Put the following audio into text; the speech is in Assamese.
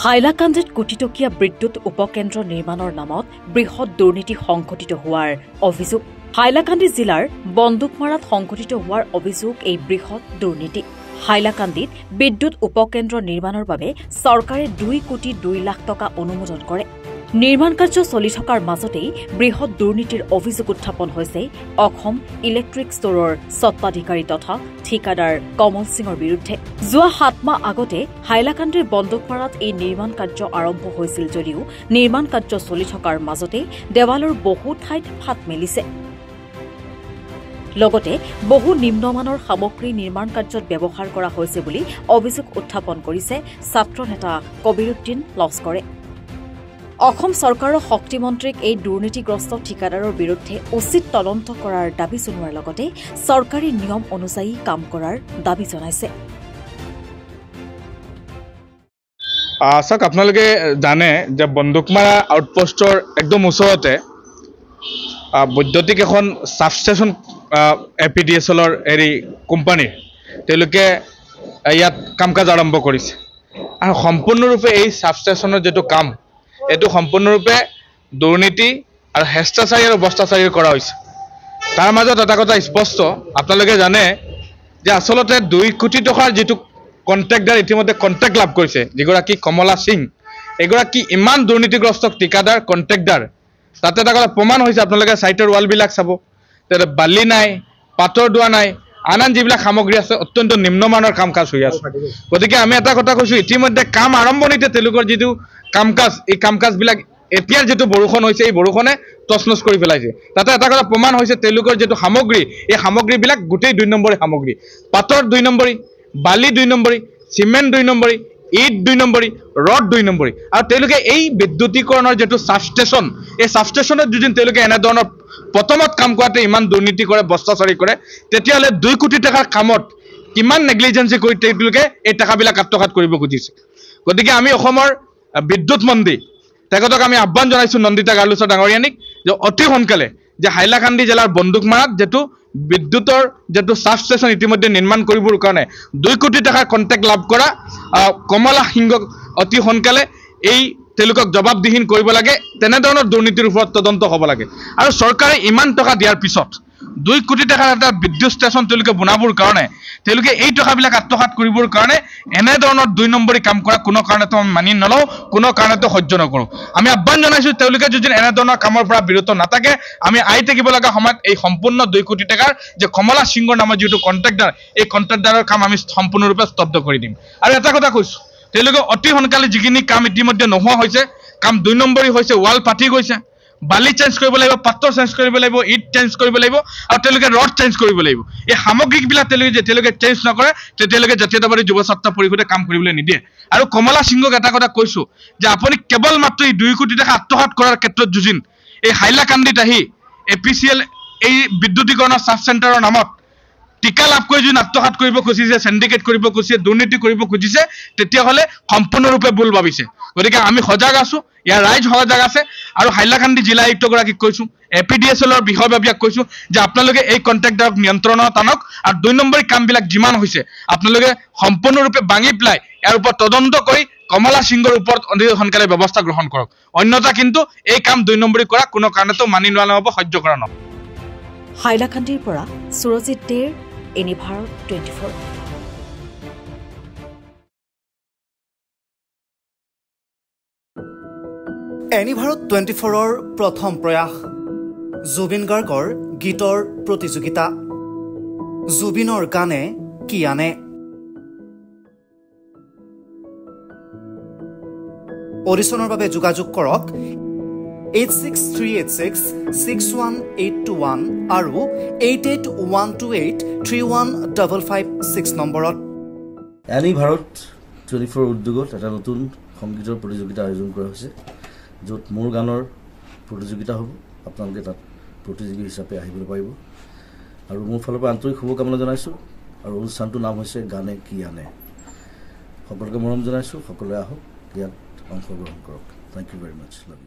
হাইলাকান্দিত কোটিটকীয়া বিদ্যুৎ উপকেন্দ্ৰ নিৰ্মাণৰ নামত বৃহৎ দুৰ্নীতি সংঘটিত হোৱাৰ অভিযোগ। হাইলাকান্দি জিলাৰ বন্দুকমাৰাত সংঘটিত হোৱাৰ অভিযোগ এই বৃহৎ দুৰ্নীতি। হাইলাকান্দিত বিদ্যুৎ উপকেন্দ্ৰ নিৰ্মাণৰ বাবে চৰকাৰে 2 কোটি 2 লাখ টকা অনুমোদন কৰে। নিৰ্মাণ কাৰ্য চলি থকাৰ মাজতেই বৃহৎ দুৰ্নীতিৰ অভিযোগ উত্থাপন হৈছে অসম ইলেক্ট্ৰিক ষ্টৰৰ স্বত্বাধিকাৰী তথা ঠিকাদাৰ কমল সিঙৰ বিৰুদ্ধে। যোৱা 7 মাহ আগতে হাইলাকান্দিৰ বন্দুকমাৰাত এই নিৰ্মাণ কাৰ্য আৰম্ভ হৈছিল যদিও নিৰ্মাণ কাৰ্য চলি থকাৰ মাজতে দেৱালৰ বহু ঠাইত ফাট মেলিছে। লগতে বহু নিম্নমানৰ সামগ্ৰী নিৰ্মাণ কাৰ্যত ব্যৱহাৰ কৰা হৈছে বুলি অভিযোগ উত্থাপন কৰিছে ছাত্ৰ নেতা কবিৰুদ্দিন লস্কৰে। অসম চৰকাৰৰ শক্তিমন্ত্ৰীক এই দুৰ্নীতিগ্ৰস্ত ঠিকাদাৰৰ বিৰুদ্ধে উচিত তদন্ত কৰাৰ দাবী জনোৱাৰ লগতে চৰকাৰী নিয়ম অনুযায়ী কাম কৰাৰ দাবী জনাইছে। চাওক, আপোনালোকে জানে যে বন্দুকমাৰা আউটপোষ্টৰ একদম ওচৰতে বৈদ্যুতিক এখন ছাবষ্টেচন APDSLৰ কোম্পানীৰ তেওঁলোকে ইয়াত কাম কাজ আৰম্ভ কৰিছে আৰু সম্পূৰ্ণৰূপে এই ছাবষ্টেচনৰ যেটো কাম এটো সম্পূৰ্ণৰূপে দুৰ্নীতি আৰু হেষ্টাচাৰী আৰু বস্তাচাৰী কৰা হৈছে। তাৰ মাজত এটা কথা স্পষ্ট, আপোনালোকে জানে যে আচলতে 2 কোটি টকাৰ যেটো কন্ট্ৰাক্টৰ ইতিমধ্যে কন্ট্ৰাক্ট লাভ কৰিছে যিগৰাকী কমলা সিং, এগৰাকী ইমান দুৰ্নীতিগ্ৰস্ত ঠিকাদাৰ কন্ট্ৰাক্টৰ। তাতে এটা কথা প্ৰমাণ হৈছে, আপোনালোকে সাইটৰ ৱালবিলাক চাব, তাতে বালি নাই, পাতৰ দোৱা নাই, আন যিবিলাক সামগ্ৰী আছে অত্যন্ত নিম্নমানৰ কাম কাজ হৈ আছে। গতিকে আমি এটা কথা কৈছো, ইতিমধ্যে কাম আৰম্ভণিতে তেওঁলোকৰ যেটো কাম কাজ এই কাম কাজবিলাক এতিয়াৰ যেটো বৰষুণ হৈছে এই বৰষুণে তছনছ কৰি পেলাইছে। তাতে এটা কথা প্ৰমাণ হৈছে তেওঁলোকৰ যেটো সামগ্ৰী এই সামগ্ৰীবিলাক গোটেই 2 নম্বৰী সামগ্ৰী, পাতৰ 2 নম্বৰী, বালি 2 নম্বৰী, সিমেন্ট 2 নম্বৰী, ইট 2 নম্বৰী, ৰড 2 নম্বৰী। আৰু তেওঁলোকে এই বিদ্যুতিকৰণৰ যেটো ছাবষ্টেচন এই ছাবষ্টেচনত যদি তেওঁলোকে এনে ধৰণৰ প্ৰথমত কাম কৰাতে ইমান দুৰ্নীতি কৰে, বস্তাচাৰী কৰে, তেতিয়াহ'লে 2 কোটি টকাৰ কামত কিমান নেগলিজেন্সি কৰি তেওঁলোকে এই টকাবিলাক আত্মসাৎ কৰিব খুজিছে। গতিকে আমি অসমৰ বিদ্যুৎ মন্ত্ৰী তেখেতক আমি আহ্বান জনাইছো, নন্দিতা গাৰ্লুছা ডাঙৰীয়ানীক, যে অতি সোনকালে যে হাইলাকান্দি জিলাৰ বন্দুকমাৰাত যেটো বিদ্যুতৰ যেটো ছাবষ্টেচন ইতিমধ্যে নিৰ্মাণ কৰিবৰ কাৰণে 2 কোটি টকাৰ কন্ট্ৰাক্ট লাভ কৰা কমলা সিংক অতি সোনকালে এই তেওঁলোকক জবাবদিহিন কৰিব লাগে। তেনেধৰণৰ দুৰ্নীতিৰ ওপৰত তদন্ত হ'ব লাগে। আৰু চৰকাৰে ইমান টকা দিয়াৰ পিছত 2 কোটি টকাৰ এটা বিদ্যুৎ ষ্টেচন তেওঁলোকে বনাবৰ কাৰণে তেওঁলোকে এই টকাবিলাক আত্মসাৎ কৰিবৰ কাৰণে এনে ধৰণৰ 2 নম্বৰী কাম কৰা কোনো কাৰণতে আমি মানি নলওঁ, কোনো কাৰণতে সহ্য নকৰোঁ। আমি আহ্বান জনাইছো তেওঁলোকে যদি এনে ধৰণৰ কামৰ পৰা বিৰত নাথাকে আমি আই থাকিব লগা সময়ত এই সম্পূৰ্ণ 2 কোটি টকাৰ যে কমলা সিংৰ নামৰ যেটো কন্ট্ৰাক্টৰ এই কন্ট্ৰাক্টৰৰ কাম আমি সম্পূৰ্ণৰূপে স্তব্ধ কৰি দিম। আৰু এটা কথা কৈছো, তেওঁলোকে অতি সোনকালে যিখিনি কাম ইতিমধ্যে নোহোৱা হৈছে, কাম 2 নম্বৰী হৈছে, ৱাল পাতি গৈছে, বালি চেঞ্জ কৰিব লাগিব, পাত্ৰ চেঞ্জ কৰিব লাগিব, ইট চেঞ্জ কৰিব লাগিব আৰু তেওঁলোকে ৰড চেঞ্জ কৰিব লাগিব। এই সামগ্ৰীবিলাক তেওঁলোকে চেঞ্জ নকৰে তেতিয়ালৈকে জাতীয়তাবাদী যুৱ ছাত্ৰ পৰিষদে কাম কৰিবলৈ নিদিয়ে। আৰু কমলা সিংক এটা কথা কৈছো যে আপুনি কেৱল মাত্ৰ এই 2 কোটি টকা আত্মসাৎ কৰাৰ ক্ষেত্ৰত যুঁজিন এই হাইলাকান্দিত আহি APCL এই বিদ্যুতিকৰণৰ ছাব চেণ্টাৰৰ নামত টিকা লাভ কৰি যদি আত্মসাৎ কৰিব খুজিছে, সিন্ডিকেট কৰিব খুজিছে, দুৰ্নীতি কৰিব খুজিছে, তেতিয়াহ'লে সম্পূৰ্ণৰূপে ভুল ভাবিছে। গতিকে আমি সজাগ আছো, ইয়াৰ ৰাইজ সজাগ আছে। আৰু হাইলাকান্দি জিলা আয়ুক্তগৰাকীক কৈছো, APDSLৰ বিষয়ববীয়াক কৈছো যে আপোনালোকে এই কন্ট্ৰাক্টৰক নিয়ন্ত্ৰণত আনক আৰু 2 নম্বৰী কামবিলাক যিমান হৈছে আপোনালোকে সম্পূৰ্ণৰূপে ভাঙি পেলাই ইয়াৰ ওপৰত তদন্ত কৰি কমলা সিংৰ ওপৰত অতি সোনকালে ব্যৱস্থা গ্ৰহণ কৰক। অন্যথা কিন্তু এই কাম 2 নম্বৰী কৰা কোনো কাৰণতে মানি লোৱা নহ'ব, সহ্য কৰা নহ'ব। হাইলাকান্দিৰ পৰা সুৰজিত দেৰ, এনি ভাৰত 24। এনি ভাৰত 24ৰ প্ৰথম প্ৰয়াস জুবিন গাৰ্গৰ গীতৰ প্ৰতিযোগিতা জুবিনৰ গানে কি আনে। অডিশ্যনৰ বাবে যোগাযোগ কৰক 8638661821 আৰু 8812831556 নম্বৰত। এনি ভাৰত 24 উদ্যোগত এটা নতুন সংগীতৰ প্ৰতিযোগিতা আয়োজন কৰা হৈছে, য'ত মোৰ গানৰ প্ৰতিযোগিতা হ'ব। আপোনালোকে তাত প্ৰতিযোগী হিচাপে আহিবলৈ পাৰিব আৰু মোৰ ফালৰ পৰা আন্তৰিক শুভকামনা জনাইছোঁ। আৰু অনুষ্ঠানটোৰ নাম হৈছে গানে কি আনে। সকলোকে মৰম জনাইছোঁ, সকলোৱে আহক, ইয়াত অংশগ্ৰহণ কৰক। Thank you very much. Love U.